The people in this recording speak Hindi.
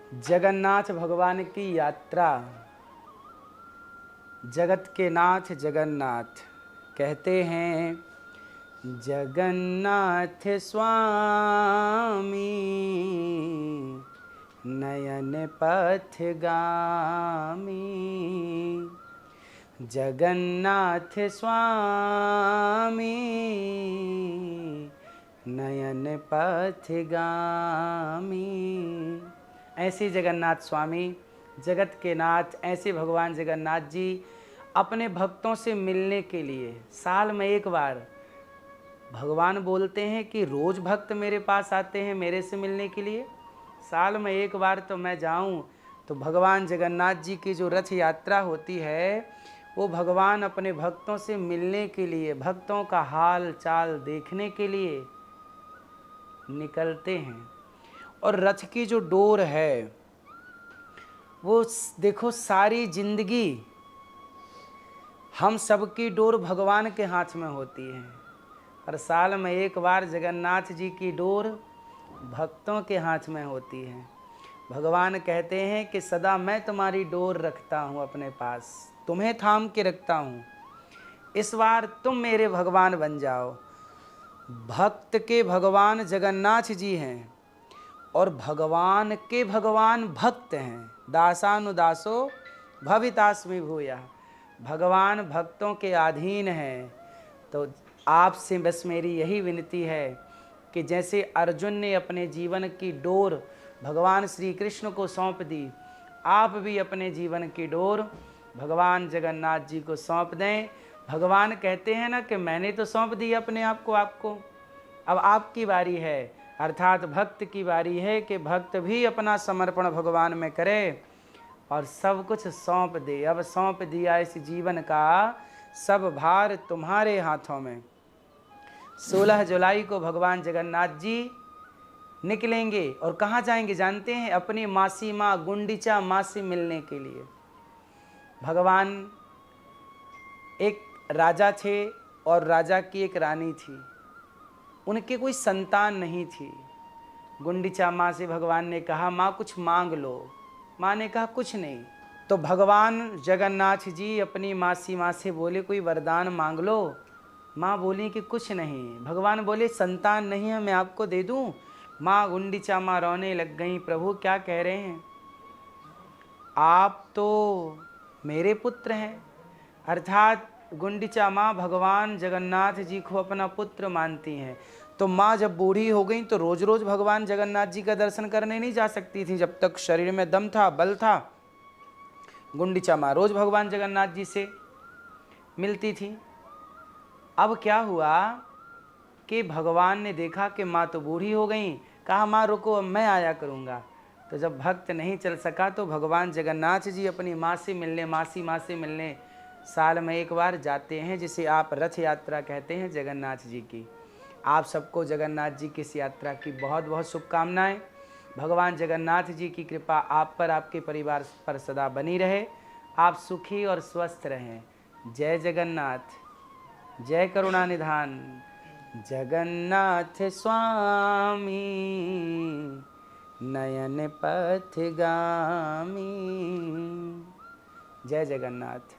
जगन्नाथ भगवान की यात्रा। जगत के नाथ जगन्नाथ कहते हैं, जगन्नाथ स्वामी नयन पथगामी। जगन्नाथ स्वामी नयन पथगामी। ऐसे जगन्नाथ स्वामी, जगत के नाथ, ऐसे भगवान जगन्नाथ जी अपने भक्तों से मिलने के लिए साल में एक बार, भगवान बोलते हैं कि रोज़ भक्त मेरे पास आते हैं मेरे से मिलने के लिए, साल में एक बार तो मैं जाऊं। तो भगवान जगन्नाथ जी की जो रथ यात्रा होती है, वो भगवान अपने भक्तों से मिलने के लिए, भक्तों का हाल चाल देखने के लिए निकलते हैं। और रथ की जो डोर है, वो देखो, सारी जिंदगी हम सबकी डोर भगवान के हाथ में होती है। हर साल में एक बार जगन्नाथ जी की डोर भक्तों के हाथ में होती है। भगवान कहते हैं कि सदा मैं तुम्हारी डोर रखता हूँ अपने पास, तुम्हें थाम के रखता हूँ, इस बार तुम मेरे भगवान बन जाओ। भक्त के भगवान जगन्नाथ जी हैं और भगवान के भगवान भक्त हैं। दासानुदासो भवितास्मि भूयः। भगवान भक्तों के अधीन हैं। तो आपसे बस मेरी यही विनती है कि जैसे अर्जुन ने अपने जीवन की डोर भगवान श्री कृष्ण को सौंप दी, आप भी अपने जीवन की डोर भगवान जगन्नाथ जी को सौंप दें। भगवान कहते हैं ना कि मैंने तो सौंप दी अपने आप को आपको, अब आपकी बारी है। अर्थात भक्त की बारी है कि भक्त भी अपना समर्पण भगवान में करे और सब कुछ सौंप दे। अब सौंप दिया इस जीवन का सब भार तुम्हारे हाथों में। 16 जुलाई को भगवान जगन्नाथ जी निकलेंगे और कहाँ जाएंगे जानते हैं? अपनी मासी माँ गुंडीचा माँ से मिलने के लिए। भगवान एक राजा थे और राजा की एक रानी थी, उनके कोई संतान नहीं थी। गुंडीचा माँ से भगवान ने कहा, माँ कुछ मांग लो। माँ ने कहा कुछ नहीं। तो भगवान जगन्नाथ जी अपनी मासी माँ से बोले, कोई वरदान मांग लो। माँ बोली कि कुछ नहीं। भगवान बोले, संतान नहीं है, मैं आपको दे दूँ। माँ गुंडीचा माँ रोने लग गई, प्रभु क्या कह रहे हैं? आप तो मेरे पुत्र हैं। अर्थात गुंडीचा माँ भगवान जगन्नाथ जी को अपना पुत्र मानती हैं। तो माँ जब बूढ़ी हो गई तो रोज रोज भगवान जगन्नाथ जी का दर्शन करने नहीं जा सकती थी। जब तक शरीर में दम था, बल था, गुंडीचा माँ रोज भगवान जगन्नाथ जी से मिलती थी। अब क्या हुआ कि भगवान ने देखा कि माँ तो बूढ़ी हो गई, कहा माँ रुको, अब मैं आया करूँगा। तो जब भक्त नहीं चल सका तो भगवान जगन्नाथ जी अपनी माँ से मिलने, मासी माँ से मिलने साल में एक बार जाते हैं, जिसे आप रथ यात्रा कहते हैं जगन्नाथ जी की। आप सबको जगन्नाथ जी की इस यात्रा की बहुत बहुत शुभकामनाएं। भगवान जगन्नाथ जी की कृपा आप पर, आपके परिवार पर सदा बनी रहे। आप सुखी और स्वस्थ रहें। जय जगन्नाथ, जय करुणा निधान जगन्नाथ स्वामी नयन पथगामी। जय जगन्नाथ।